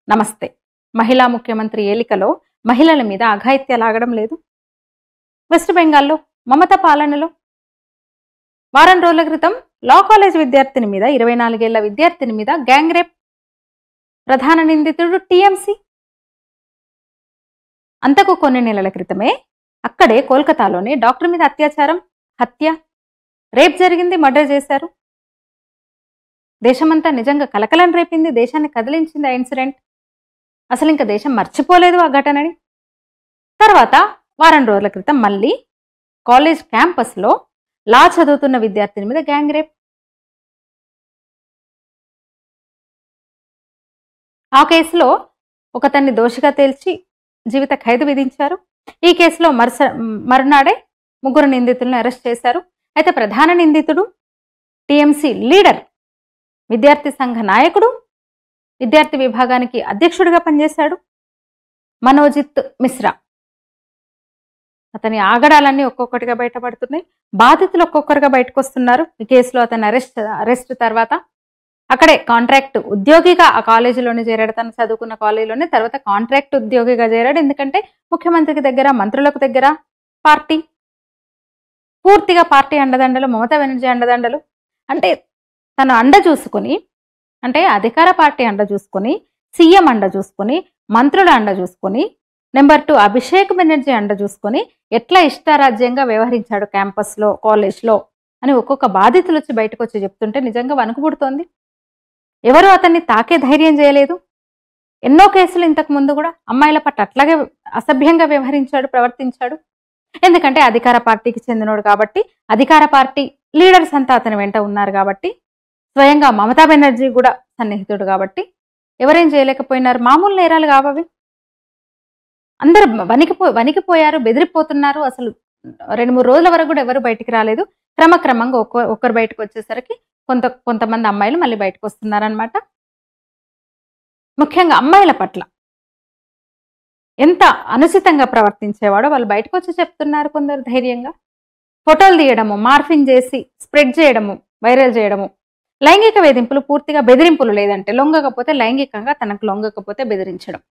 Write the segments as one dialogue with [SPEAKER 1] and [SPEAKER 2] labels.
[SPEAKER 1] నమస్తే. మహిళా ముఖ్యమంత్రి ఏలికలో మహిళల మీద అఘాయిత్యాలాగడం లేదు. వెస్ట్ బెంగాల్లో మమత పాలనలో వారం రోజుల క్రితం లా కాలేజ్ విద్యార్థిని మీద 24 ఏళ్ల విద్యార్థిని మీద గ్యాంగ్ రేప్, ప్రధాన నిందితుడు టీఎంసీ. అంతకు కొన్ని నెలల క్రితమే అక్కడే కోల్కతాలోనే డాక్టర్ మీద అత్యాచారం, హత్య, రేప్ జరిగింది, మర్డర్ చేశారు. దేశమంతా నిజంగా కలకలం రేపింది, దేశాన్ని కదిలించింది ఆ ఇన్సిడెంట్. అసలు ఇంకా దేశం మర్చిపోలేదు ఆ ఘటనని. తర్వాత వారం రోజుల క్రితం మళ్ళీ కాలేజ్ క్యాంపస్లో లా చదువుతున్న విద్యార్థిని మీద గ్యాంగ్ రేప్. ఆ కేసులో ఒకతన్ని దోషిగా తేల్చి జీవిత ఖైదు విధించారు. ఈ కేసులో మరునాడే 3 నిందితులను అరెస్ట్ చేశారు. అయితే ప్రధాన నిందితుడు టీఎంసీ లీడర్, విద్యార్థి సంఘ నాయకుడు, విద్యార్థి విభాగానికి అధ్యక్షుడిగా పనిచేశాడు మనోజిత్ మిశ్రా. అతని ఆగడాలన్నీ ఒక్కొక్కటిగా బయటపడుతున్నాయి. బాధితులు ఒక్కొక్కరుగా బయటకు వస్తున్నారు. ఈ కేసులో అతని అరెస్ట్ తర్వాత అక్కడే కాంట్రాక్ట్ ఉద్యోగిగా ఆ కాలేజీలోనే చేరాడు. తను చదువుకున్న కాలేజీలోనే తర్వాత కాంట్రాక్ట్ ఉద్యోగిగా చేరాడు. ఎందుకంటే ముఖ్యమంత్రికి దగ్గర, మంత్రులకు దగ్గర పార్టీ, పూర్తిగా పార్టీ అండదండలు, మమతా బెనర్జీ అండదండలు. అంటే తను అండ చూసుకుని, అంటే అధికార పార్టీ అండ చూసుకొని, సీఎం అండ చూసుకొని, మంత్రుల అండ చూసుకొని, నెంబర్ 2 అభిషేక్ బెనర్జీ అండ చూసుకొని ఎట్లా ఇష్టారాజ్యంగా వ్యవహరించాడు క్యాంపస్లో, కాలేజ్లో అని ఒక్కొక్క బాధితులు వచ్చి బయటకు వచ్చి చెప్తుంటే నిజంగా వణుకు పుడుతోంది. ఎవరు అతన్ని తాకే ధైర్యం చేయలేదు. ఎన్నో కేసులు ఇంతకు ముందు కూడా అమ్మాయిల పట్ల అట్లాగే అసభ్యంగా ప్రవర్తించాడు. ఎందుకంటే అధికార పార్టీకి చెందినోడు కాబట్టి, అధికార పార్టీ లీడర్స్ అంతా అతని వెంట ఉన్నారు కాబట్టి, స్వయంగా మమతా బెనర్జీ కూడా సన్నిహితుడు కాబట్టి ఎవరేం చేయలేకపోయినారు. మామూలు నేరాలు కావవి. అందరూ వణికిపోయారు, బెదిరిపోతున్నారు. అసలు 2-3 రోజుల వరకు కూడా ఎవరు బయటికి రాలేదు. క్రమక్రమంగా ఒక్కరు బయటకు వచ్చేసరికి కొంతమంది అమ్మాయిలు మళ్ళీ బయటకు వస్తున్నారనమాట. ముఖ్యంగా అమ్మాయిల పట్ల ఎంత అనుచితంగా ప్రవర్తించేవాడో వాళ్ళు బయటకు వచ్చి చెప్తున్నారు. కొందరు ధైర్యంగా ఫోటోలు తీయడము, మార్ఫింగ్ చేసి స్ప్రెడ్ చేయడము, వైరల్ చేయడము, లైంగిక వేధింపులు, పూర్తిగా బెదిరింపులు, లేదంటే లొంగకపోతే లైంగికంగా, తనకు లొంగకపోతే బెదిరించడం.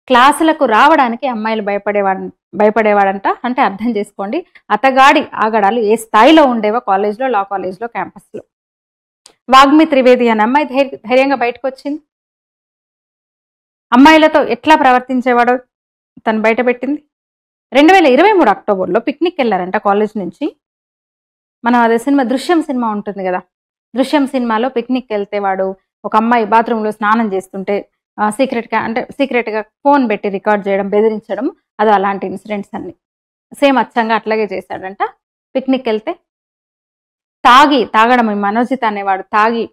[SPEAKER 1] క్లాసులకు రావడానికి అమ్మాయిలు భయపడేవాడంట. అంటే అర్థం చేసుకోండి అతగాడి ఆగడాలు ఏ స్థాయిలో ఉండేవో కాలేజ్లో, లా కాలేజ్లో, క్యాంపస్లో. వాగ్మి త్రివేది అనే అమ్మాయి ధైర్యంగా బయటకు వచ్చింది. అమ్మాయిలతో ఎట్లా ప్రవర్తించేవాడో తను బయటపెట్టింది. 2023 అక్టోబర్లో పిక్నిక్ వెళ్ళారంట కాలేజ్ నుంచి. మనం అదే సినిమా దృశ్యం సినిమా ఉంటుంది కదా, దృశ్యం సినిమాలో పిక్నిక్ వెళ్తే వాడు ఒక అమ్మాయి బాత్రూంలో స్నానం చేస్తుంటే సీక్రెట్గా ఫోన్ పెట్టి రికార్డ్ చేయడం, బెదిరించడం, అది అలాంటి ఇన్సిడెంట్స్ అన్ని సేమ్ అచ్చంగా అట్లాగే చేశాడంట. పిక్నిక్ వెళ్తే తాగడం, ఈ మనోజిత్ అనేవాడు తాగి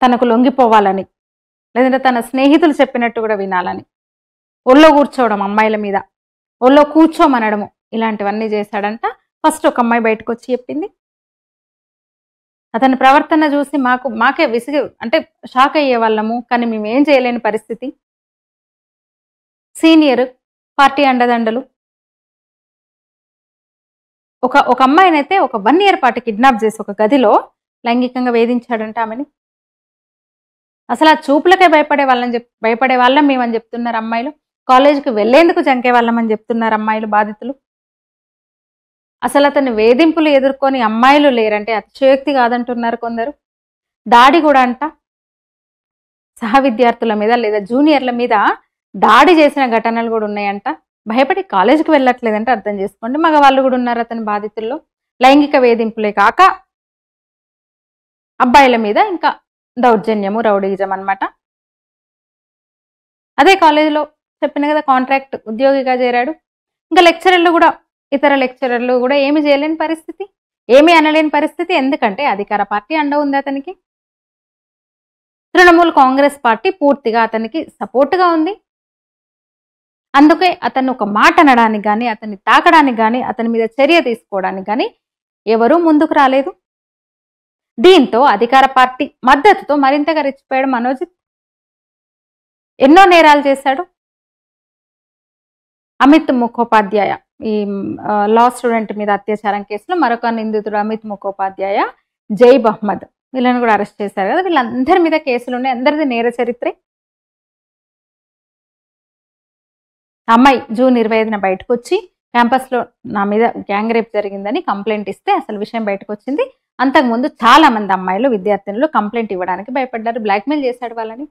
[SPEAKER 1] తనకు లొంగిపోవాలని, లేదంటే తన స్నేహితులు చెప్పినట్టు కూడా వినాలని ఒళ్ళో కూర్చోవడం, అమ్మాయిల మీద ఒళ్ళో కూర్చోమనడము, ఇలాంటివన్నీ చేశాడంట. ఫస్ట్ ఒక అమ్మాయి బయటకు వచ్చి చెప్పింది. అతని ప్రవర్తన చూసి మాకే అంటే షాక్ అయ్యే వాళ్ళము, కానీ మేము ఏం చేయలేని పరిస్థితి. సీనియర్, పార్టీ అండదండలు. ఒక అమ్మాయినైతే ఒక 1 year పాటు కిడ్నాప్ చేసి ఒక గదిలో లైంగికంగా వేధించాడంట ఆమెని. అసలు ఆ చూపులకే భయపడే వాళ్ళం మేమని చెప్తున్నారు అమ్మాయిలు. కాలేజీకి వెళ్లేందుకు జంకే వాళ్ళమని చెప్తున్నారు అమ్మాయిలు బాధితులు. అసలు అతని వేధింపులు ఎదుర్కొని అమ్మాయిలు లేరంటే అతిశయోక్తి కాదంటున్నారు కొందరు. దాడి కూడా అంట, సహ విద్యార్థుల మీద లేదా జూనియర్ల మీద దాడి చేసిన ఘటనలు కూడా ఉన్నాయంట. భయపడి కాలేజీకి వెళ్ళట్లేదంటే అర్థం చేసుకోండి. మగవాళ్ళు కూడా ఉన్నారు అతని బాధితుల్లో. లైంగిక వేధింపులే కాక అబ్బాయిల మీద ఇంకా దౌర్జన్యము, రౌడీజం అన్నమాట. అదే కాలేజీలో చెప్పిన కదా కాంట్రాక్ట్ ఉద్యోగిగా చేరాడు. ఇంకా ఇతర లెక్చరర్లు కూడా ఏమి చేయలేని పరిస్థితి, ఏమీ అనలేని పరిస్థితి. ఎందుకంటే అధికార పార్టీ అండ ఉంది అతనికి. తృణమూల్ కాంగ్రెస్ పార్టీ పూర్తిగా అతనికి సపోర్ట్గా ఉంది. అందుకే అతన్ని ఒక మాట అనడానికి కానీ, అతన్ని తాకడానికి కానీ, అతని మీద చర్య తీసుకోవడానికి కానీ ఎవరూ ముందుకు రాలేదు. దీంతో అధికార పార్టీ మద్దతుతో మరింతగా రెచ్చిపోయాడు మనోజిత్. ఎన్నో నేరాలు చేశాడు. అమిత్ ముఖోపాధ్యాయ ఈ లా స్టూడెంట్ మీద అత్యాచారం కేసులో మరొక నిందితుడు అమిత్ ముఖోపాధ్యాయ, జైబ్ అహ్మద్ వీళ్ళని కూడా అరెస్ట్ చేశారు కదా. వీళ్ళందరి మీద కేసులు ఉన్నాయి, అందరిది నేర చరిత్రే. అమ్మాయి జూన్ 25న బయటకు వచ్చి క్యాంపస్లో నా మీద గ్యాంగ్ రేప్ జరిగిందని కంప్లైంట్ ఇస్తే అసలు విషయం బయటకు వచ్చింది. అంతకుముందు చాలా మంది అమ్మాయిలు విద్యార్థినులు కంప్లైంట్ ఇవ్వడానికి భయపడ్డారు, బ్లాక్మెయిల్ చేశాడు వాళ్ళని.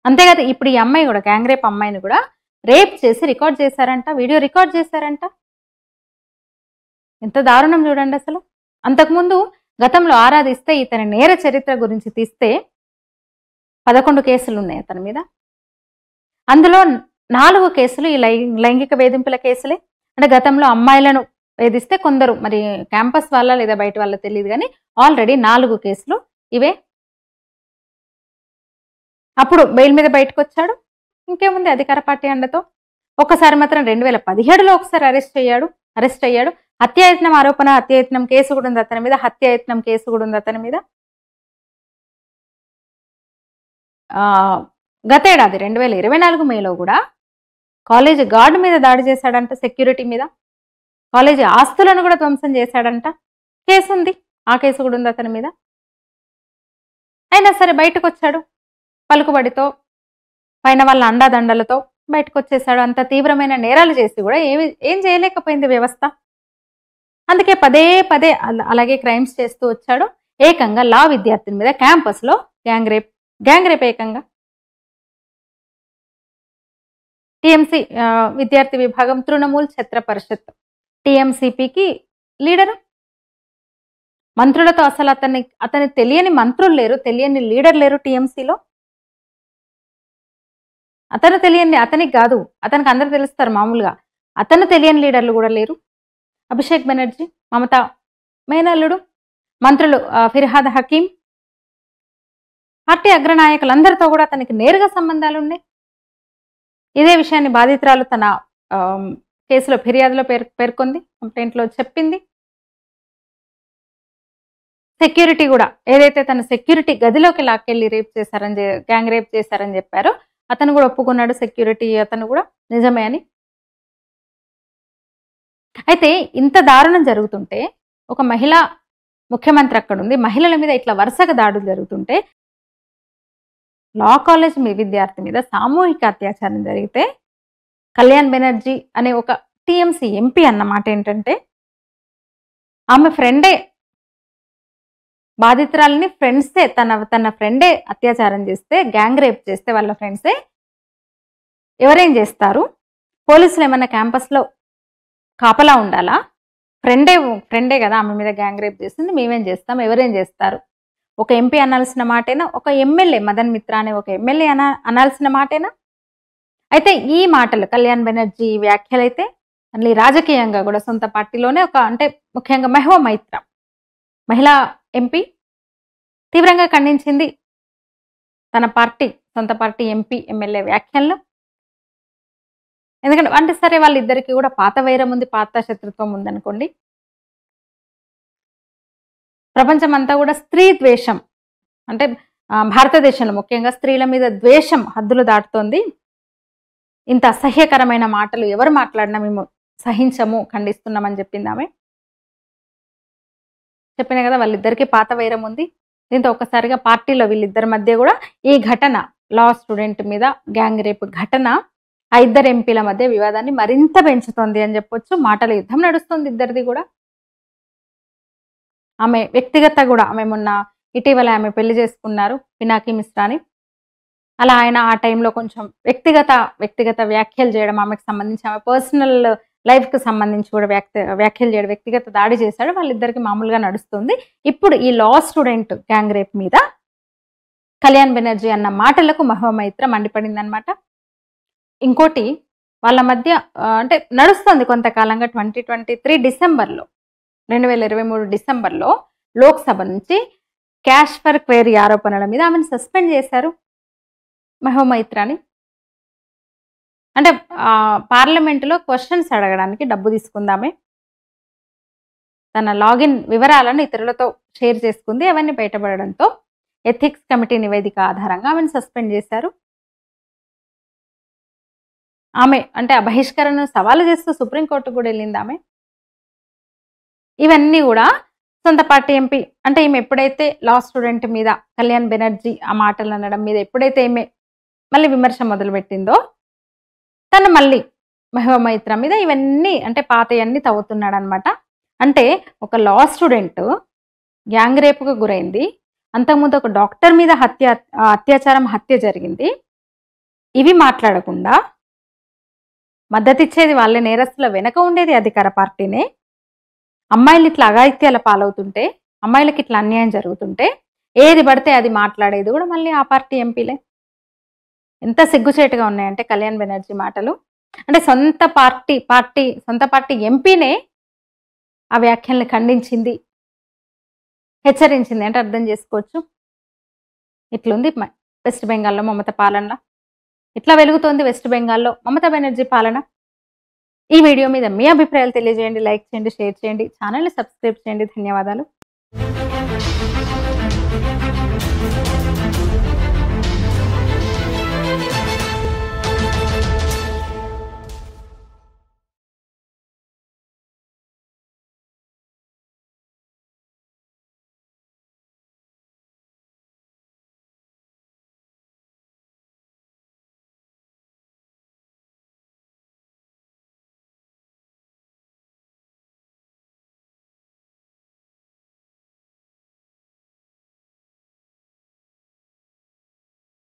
[SPEAKER 1] అంతేకాదు ఇప్పుడు ఈ అమ్మాయి కూడా గ్యాంగ్ రేప్ అమ్మాయిని కూడా రేప్ చేసి రికార్డ్ చేశారంట, వీడియో రికార్డ్ చేశారంట. ఎంత దారుణం చూడండి అసలు. అంతకుముందు గతంలో ఆరాధిస్తే ఇతని నేర చరిత్ర గురించి తీస్తే 11 కేసులు ఉన్నాయి అతని మీద. అందులో 4 కేసులు ఈ లైంగిక వేధింపుల కేసులే. అంటే గతంలో అమ్మాయిలను వేధిస్తే కొందరు మరి క్యాంపస్ వాళ్ళ లేదా బయట వాళ్ళ తెలియదు కానీ ఆల్రెడీ 4 కేసులు ఇవే. అప్పుడు బెయిల్ మీద బయటకు వచ్చాడు. ఇంకేముంది అధికార పార్టీ అండతో. ఒక్కసారి మాత్రం 2017లో ఒకసారి అరెస్ట్ అయ్యాడు. హత్యాయత్నం ఆరోపణ, హత్యాయత్నం కేసు కూడా ఉంది అతని మీద, హత్యాయత్నం కేసు కూడా ఉంది అతని మీద. గతేడాది 2024 మేలో కూడా కాలేజీ గార్డు మీద దాడి చేశాడంట, సెక్యూరిటీ మీద. కాలేజీ ఆస్తులను కూడా ధ్వంసం చేశాడంట, కేసు ఉంది, ఆ కేసు కూడా ఉంది అతని మీద. అయినా సరే బయటకు వచ్చాడు, పలుకుబడితో పైన వాళ్ళ అండాదండలతో బయటకు వచ్చేసాడు. అంత తీవ్రమైన నేరాలు చేసి కూడా ఏం చేయలేకపోయింది వ్యవస్థ. అందుకే పదే పదే అలాగే క్రైమ్స్ చేస్తూ వచ్చాడు. ఏకంగా లా విద్యార్థిని మీద క్యాంపస్లో గ్యాంగ్ రేప్ ఏకంగా. టిఎంసి విద్యార్థి విభాగం తృణమూల్ ఛత్ర పరిషత్ టిఎంసిపికి లీడరు. మంత్రులతో అసలు అతని తెలియని మంత్రులు లేరు, తెలియని లీడర్ లేరు టిఎంసిలో. అతనికి కాదు, అతనికి అందరూ తెలుస్తారు మామూలుగా, అతను తెలియని లీడర్లు కూడా లేరు. అభిషేక్ బెనర్జీ, మమతా మేనల్లుడు, మంత్రులు ఫిర్హాద్ హకీం, పార్టీ అగ్రనాయకులందరితో కూడా అతనికి నేరుగా సంబంధాలు ఉన్నాయి. ఇదే విషయాన్ని బాధితురాలు తన కేసులో ఫిర్యాదులో పేర్కొంది, కంప్లైంట్లో చెప్పింది. సెక్యూరిటీ కూడా ఏదైతే తన సెక్యూరిటీ గదిలోకి లాక్కెళ్ళి గ్యాంగ్ రేప్ చేశారని చెప్పారో అతను కూడా ఒప్పుకున్నాడు. సెక్యూరిటీ అతను కూడా నిజమే అని. అయితే ఇంత దారుణం జరుగుతుంటే, ఒక మహిళా ముఖ్యమంత్రి అక్కడ ఉంది, మహిళల మీద ఇట్లా వరుసగా దాడులు జరుగుతుంటే, లా కాలేజ్ విద్యార్థి మీద సామూహిక అత్యాచారం జరిగితే కళ్యాణ్ బెనర్జీ అనే ఒక టిఎంసి ఎంపీ అన్నమాట ఏంటంటే, ఆమె ఫ్రెండే బాధితురాలని, ఫ్రెండ్సే తన ఫ్రెండే అత్యాచారం చేస్తే, గ్యాంగ్ రేప్ చేస్తే వాళ్ళ ఫ్రెండ్సే ఎవరేం చేస్తారు? పోలీసులు ఏమన్నా క్యాంపస్లో కాపలా ఉండాలా? ఫ్రెండే కదా ఆమె మీద గ్యాంగ్ రేప్ చేసింది, మేమేం చేస్తాం, ఎవరేం చేస్తారు? ఒక ఎంపీ అనాల్సిన మాటేనా? ఒక ఎమ్మెల్యే మదన్ మిత్రా అనే ఒక ఎమ్మెల్యే అనాల్సిన మాటేనా? అయితే ఈ మాటలు కళ్యాణ్ బెనర్జీ వ్యాఖ్యలైతే మళ్ళీ రాజకీయంగా కూడా సొంత పార్టీలోనే అంటే ముఖ్యంగా మెహబూబా మైత్రా మహిళా ఎంపీ తీవ్రంగా ఖండించింది తన సొంత పార్టీ ఎంపీ ఎమ్మెల్యే వ్యాఖ్యలను. ఎందుకంటే అంటే సరే వాళ్ళిద్దరికీ కూడా పాత వైరం ఉంది, పాత శత్రుత్వం ఉందనుకోండి. ప్రపంచం అంతా కూడా స్త్రీ ద్వేషం, అంటే భారతదేశంలో ముఖ్యంగా స్త్రీల మీద ద్వేషం హద్దులు దాటుతోంది. ఇంత అసహ్యకరమైన మాటలు ఎవరు మాట్లాడినా మేము సహించము, ఖండిస్తున్నామని చెప్పింది ఆమె. చెప్పిన కదా వాళ్ళిద్దరికీ పాత వైరం ఉంది. దీంతో ఒక్కసారిగా పార్టీలో వీళ్ళిద్దరి మధ్య కూడా ఈ ఘటన, లా స్టూడెంట్ మీద గ్యాంగ్ రేప్ ఘటన ఆ ఇద్దరు ఎంపీల మధ్య వివాదాన్ని మరింత పెంచుతోంది అని చెప్పొచ్చు. మాటల యుద్ధం నడుస్తుంది ఇద్దరిది కూడా. ఆమె వ్యక్తిగత కూడా ఆమె ఇటీవల ఆమె పెళ్లి చేసుకున్నారు పినాకీ మిశ్రాని. అలా ఆయన ఆ టైంలో కొంచెం వ్యక్తిగత వ్యాఖ్యలు చేయడం, ఆమెకు సంబంధించి ఆమె పర్సనల్ లైఫ్కి సంబంధించి కూడా వ్యాఖ్యలు చేయడం, వ్యక్తిగత దాడి చేశాడు. వాళ్ళిద్దరికి మామూలుగా నడుస్తుంది. ఇప్పుడు ఈ లా స్టూడెంట్ గ్యాంగ్ రేప్ మీద కళ్యాణ్ బెనర్జీ అన్న మాటలకు మెహబూబా మైత్రా మండిపడింది అనమాట. ఇంకోటి వాళ్ళ మధ్య అంటే నడుస్తుంది కొంతకాలంగా. 2023 డిసెంబర్లో లోక్సభ నుంచి క్యాష్ ఫర్ క్వైరీ ఆరోపణల మీద ఆమెను సస్పెండ్ చేశారు మెహబూబా మైత్రాని. అంటే పార్లమెంటులో క్వశ్చన్స్ అడగడానికి డబ్బు తీసుకుందామే, తన లాగిన్ వివరాలను ఇతరులతో షేర్ చేసుకుంది. అవన్నీ బయటపడడంతో ఎథిక్స్ కమిటీ నివేదిక ఆధారంగా ఆమెను సస్పెండ్ చేశారు. ఆమె అంటే ఆ బహిష్కరణను సవాలు చేస్తూ సుప్రీంకోర్టు కూడా వెళ్ళింది ఆమె. ఇవన్నీ కూడా సొంత పార్టీ ఎంపీ అంటే ఈమె ఎప్పుడైతే లా స్టూడెంట్ మీద కళ్యాణ్ బెనర్జీ ఆ మాటలు అనడం మీద ఎప్పుడైతే ఈమె మళ్ళీ విమర్శ మొదలుపెట్టిందో తను మళ్ళీ మహిళా మైత్ర మీద ఇవన్నీ అంటే పాతయన్నీ తవ్వుతున్నాడు అనమాట. అంటే ఒక లా స్టూడెంట్ గ్యాంగ్ రేపుకు గురైంది, అంతకుముందు ఒక డాక్టర్ మీద అత్యాచారం హత్య జరిగింది. ఇవి మాట్లాడకుండా మద్దతిచ్చేది వాళ్ళే, నేరస్తుల వెనక ఉండేది అధికార పార్టీనే. అమ్మాయిలు ఇట్లా అఘాయిత్యాల పాలవుతుంటే, అమ్మాయిలకి ఇట్లా అన్యాయం జరుగుతుంటే ఏది పడితే అది మాట్లాడేది కూడా మళ్ళీ ఆ పార్టీ ఎంపీలే. ఎంత సిగ్గుచేటుగా ఉన్నాయంటే కళ్యాణ్ బెనర్జీ మాటలు. అంటే సొంత పార్టీ ఎంపీనే ఆ వ్యాఖ్యల్ని ఖండించింది, హెచ్చరించింది అంటే అర్థం చేసుకోవచ్చు. ఇట్లుంది వెస్ట్ బెంగాల్లో మమతా పాలన. ఇట్లా వెలుగుతోంది వెస్ట్ బెంగాల్లో మమతా బెనర్జీ పాలన. ఈ వీడియో మీద మీ అభిప్రాయాలు తెలియజేయండి, లైక్ చేయండి, షేర్ చేయండి, ఛానల్ని సబ్స్క్రైబ్ చేయండి. ధన్యవాదాలు.